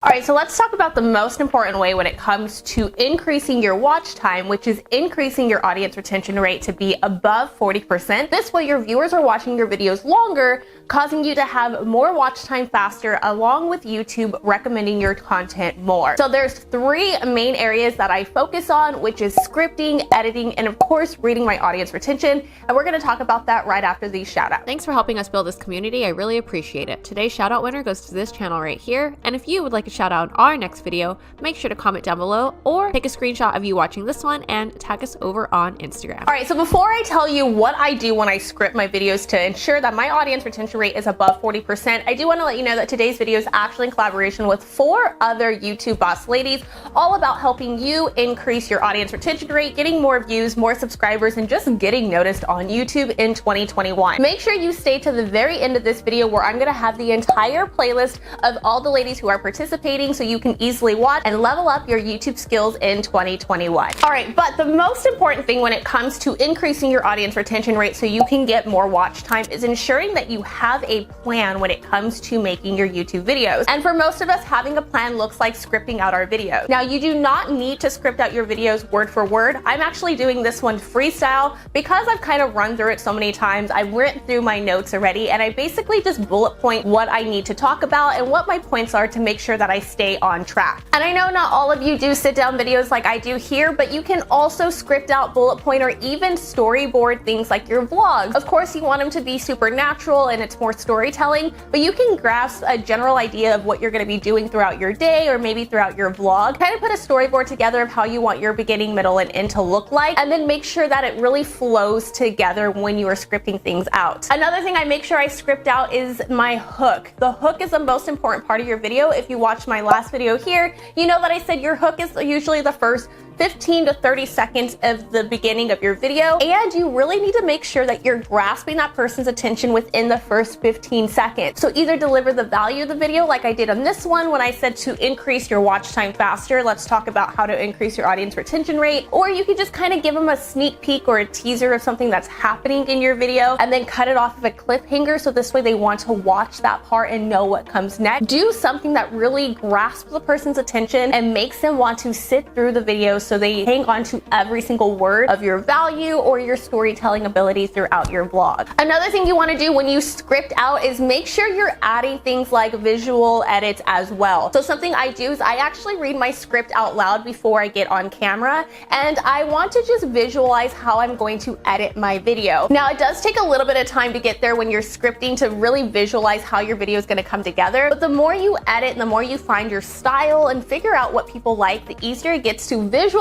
All right, so let's talk about the most important way when it comes to increasing your watch time, which is increasing your audience retention rate to be above 40%. This way your viewers are watching your videos longer, causing you to have more watch time faster, along with YouTube recommending your content more. So there's three main areas that I focus on, which is scripting, editing, and of course, reading my audience retention. And we're gonna talk about that right after these shout outs. Thanks for helping us build this community. I really appreciate it. Today's shout out winner goes to this channel right here. And if you would like a shout out in our next video, make sure to comment down below or take a screenshot of you watching this one and tag us over on Instagram. All right, so before I tell you what I do when I script my videos to ensure that my audience retention rate is above 40%, I do want to let you know that today's video is actually in collaboration with 4 other YouTube boss ladies, all about helping you increase your audience retention rate, getting more views, more subscribers, and just getting noticed on YouTube in 2021. Make sure you stay to the very end of this video where I'm going to have the entire playlist of all the ladies who are participating so you can easily watch and level up your YouTube skills in 2021. All right, but the most important thing when it comes to increasing your audience retention rate so you can get more watch time is ensuring that you have a plan when it comes to making your YouTube videos. And for most of us, having a plan looks like scripting out our videos. Now, you do not need to script out your videos word for word. I'm actually doing this one freestyle because I've kind of run through it so many times. I went through my notes already and I basically just bullet point what I need to talk about and what my points are to make sure that I stay on track. And I know not all of you do sit down videos like I do here, but you can also script out bullet point or even storyboard things like your vlogs. Of course, you want them to be super natural and it's more storytelling, but you can grasp a general idea of what you're going to be doing throughout your day or maybe throughout your vlog. Kind of put a storyboard together of how you want your beginning, middle, and end to look like, and then make sure that it really flows together when you are scripting things out. Another thing I make sure I script out is my hook. The hook is the most important part of your video. If you watched my last video here, you know that I said your hook is usually the first 15 to 30 seconds of the beginning of your video, and you really need to make sure that you're grasping that person's attention within the first 15 seconds. So either deliver the value of the video like I did on this one when I said to increase your watch time faster, let's talk about how to increase your audience retention rate, or you can just kind of give them a sneak peek or a teaser of something that's happening in your video and then cut it off of a cliffhanger so this way they want to watch that part and know what comes next. Do something that really grasps the person's attention and makes them want to sit through the video so they hang on to every single word of your value or your storytelling ability throughout your vlog. Another thing you want to do when you script out is make sure you're adding things like visual edits as well. So something I do is I actually read my script out loud before I get on camera, and I want to just visualize how I'm going to edit my video. Now, it does take a little bit of time to get there when you're scripting to really visualize how your video is going to come together, but the more you edit and the more you find your style and figure out what people like, the easier it gets to visualize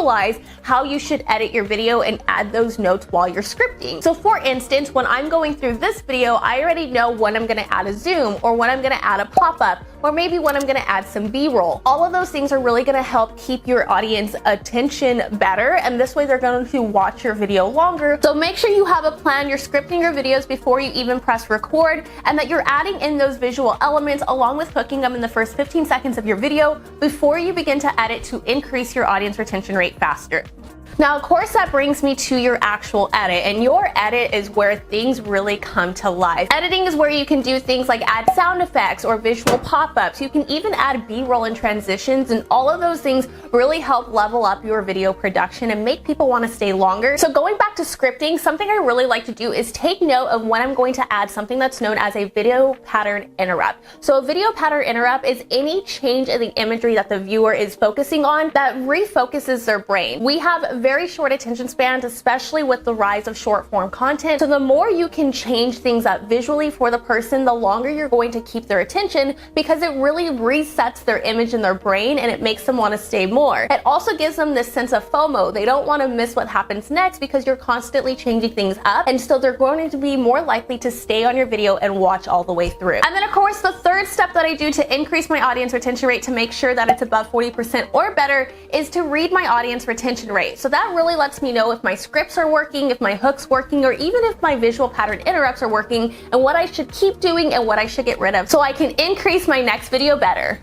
how you should edit your video and add those notes while you're scripting. So for instance, when I'm going through this video, I already know when I'm going to add a zoom or when I'm going to add a pop-up or maybe when I'm going to add some B-roll. All of those things are really going to help keep your audience attention better, and this way they're going to watch your video longer. So make sure you have a plan. You're scripting your videos before you even press record, and that you're adding in those visual elements along with hooking them in the first 15 seconds of your video before you begin to edit to increase your audience retention rate faster. Now, of course, that brings me to your actual edit, and your edit is where things really come to life. Editing is where you can do things like add sound effects or visual pop-ups. You can even add B-roll and transitions, and all of those things really help level up your video production and make people want to stay longer. So going back to scripting, something I really like to do is take note of when I'm going to add something that's known as a video pattern interrupt. So a video pattern interrupt is any change in the imagery that the viewer is focusing on that refocuses their brain. We have very short attention spans, especially with the rise of short form content. So the more you can change things up visually for the person, the longer you're going to keep their attention, because it really resets their image in their brain and it makes them want to stay more. It also gives them this sense of FOMO. They don't want to miss what happens next because you're constantly changing things up, and so they're going to be more likely to stay on your video and watch all the way through. And then of course, the third step that I do to increase my audience retention rate to make sure that it's above 40% or better is to read my audience retention rate. So that really lets me know if my scripts are working, if my hook's working, or even if my visual pattern interrupts are working, and what I should keep doing and what I should get rid of so I can increase my next video better.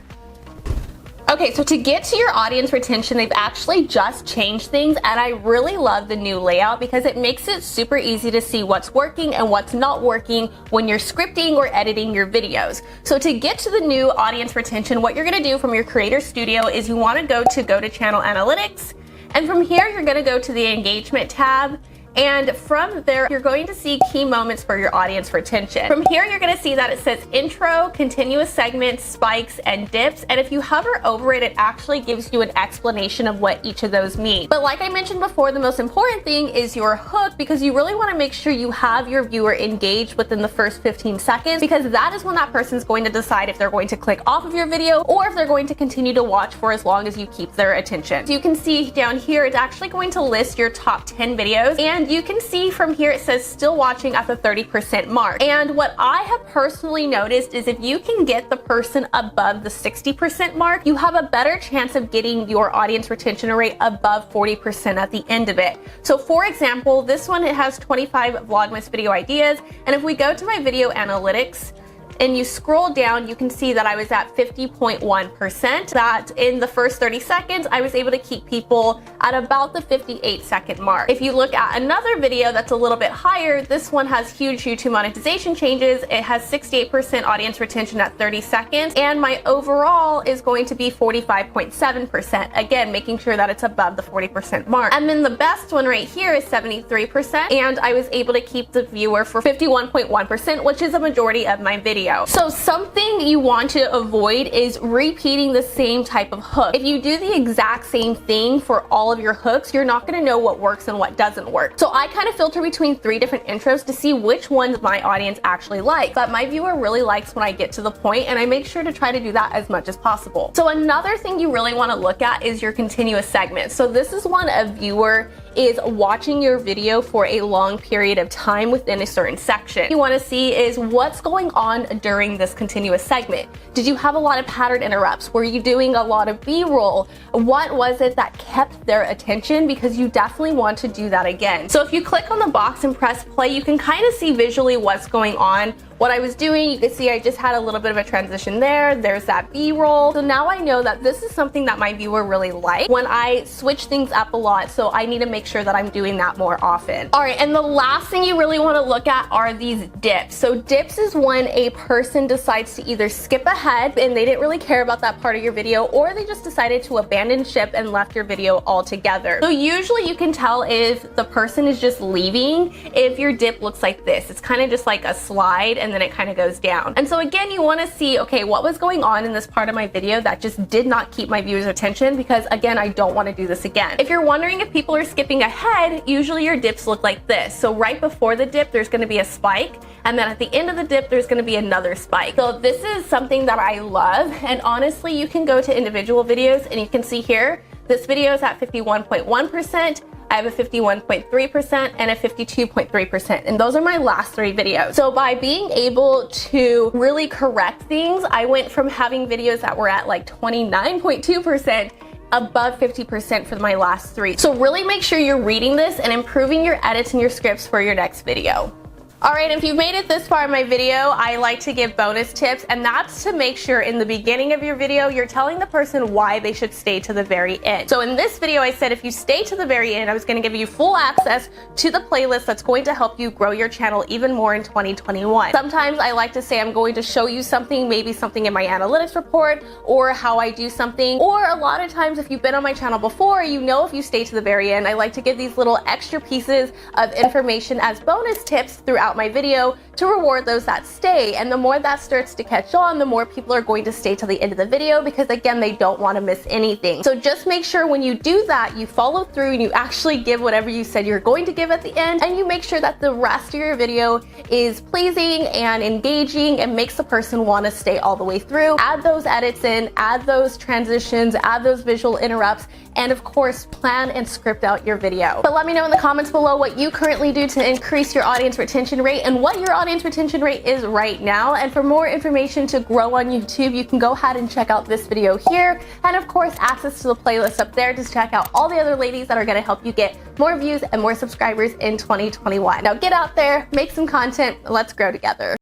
Okay, so to get to your audience retention, they've actually just changed things, and I really love the new layout because it makes it super easy to see what's working and what's not working when you're scripting or editing your videos. So to get to the new audience retention, what you're gonna do from your Creator Studio is you wanna go to Channel Analytics, and from here you're gonna go to the Engagement tab. And from there, you're going to see key moments for your audience retention. From here, you're gonna see that it says intro, continuous segments, spikes, and dips. And if you hover over it, it actually gives you an explanation of what each of those mean. But like I mentioned before, the most important thing is your hook, because you really wanna make sure you have your viewer engaged within the first 15 seconds, because that is when that person's going to decide if they're going to click off of your video or if they're going to continue to watch for as long as you keep their attention. So you can see down here, it's actually going to list your top 10 videos. And you can see from here it says still watching at the 30% mark. And what I have personally noticed is if you can get the person above the 60% mark, you have a better chance of getting your audience retention rate above 40% at the end of it. So for example, this one, it has 25 Vlogmas video ideas. And if we go to my video analytics, and you scroll down, you can see that I was at 50.1%. That in the first 30 seconds, I was able to keep people at about the 58-second mark. If you look at another video that's a little bit higher, this one has huge YouTube monetization changes. It has 68% audience retention at 30 seconds, and my overall is going to be 45.7%. Again, making sure that it's above the 40% mark. And then the best one right here is 73%, and I was able to keep the viewer for 51.1%, which is a majority of my video. So something you want to avoid is repeating the same type of hook. If you do the exact same thing for all of your hooks, you're not going to know what works and what doesn't work. So I kind of filter between 3 different intros to see which ones my audience actually likes. But my viewer really likes when I get to the point, and I make sure to try to do that as much as possible. So another thing you really want to look at is your continuous segments. So this is when a viewer is watching your video for a long period of time within a certain section. You want to see is what's going on during this continuous segment. Did you have a lot of pattern interrupts? Were you doing a lot of B-roll? What was it that kept their attention? Because you definitely want to do that again. So if you click on the box and press play, you can kind of see visually what's going on. What I was doing, you can see I just had a little bit of a transition there. There's that B-roll. So now I know that this is something that my viewer really likes when I switch things up a lot. So I need to make sure that I'm doing that more often. All right, and the last thing you really want to look at are these dips. So dips is when a person decides to either skip ahead and they didn't really care about that part of your video, or they just decided to abandon ship and left your video altogether. So usually you can tell if the person is just leaving if your dip looks like this. It's kind of just like a slide, and then it kind of goes down. And so again, you want to see, okay, what was going on in this part of my video that just did not keep my viewers' attention, because again, I don't want to do this again. If you're wondering if people are skipping ahead, usually your dips look like this. So right before the dip, there's going to be a spike, and then at the end of the dip, there's going to be another spike. So this is something that I love, and honestly, you can go to individual videos and you can see here, this video is at 51.1%. I have a 51.3% and a 52.3%, and those are my last 3 videos. So by being able to really correct things, I went from having videos that were at like 29.2% above 50% for my last 3. So really make sure you're reading this and improving your edits and your scripts for your next video. All right, if you've made it this far in my video, I like to give bonus tips, and that's to make sure in the beginning of your video, you're telling the person why they should stay to the very end. So in this video, I said if you stay to the very end, I was gonna give you full access to the playlist that's going to help you grow your channel even more in 2021. Sometimes I like to say I'm going to show you something, maybe something in my analytics report, or how I do something, or a lot of times if you've been on my channel before, you know if you stay to the very end, I like to give these little extra pieces of information as bonus tips throughout my video to reward those that stay. And the more that starts to catch on, the more people are going to stay till the end of the video, because again, they don't want to miss anything. So just make sure when you do that, you follow through and you actually give whatever you said you're going to give at the end, and you make sure that the rest of your video is pleasing and engaging and makes the person want to stay all the way through. Add those edits in, add those transitions, add those visual interrupts, and of course, plan and script out your video. But let me know in the comments below what you currently do to increase your audience retention rate and what your audience retention rate is right now. And for more information to grow on YouTube, you can go ahead and check out this video here. And of course, access to the playlist up there to check out all the other ladies that are gonna help you get more views and more subscribers in 2021. Now get out there, make some content, let's grow together.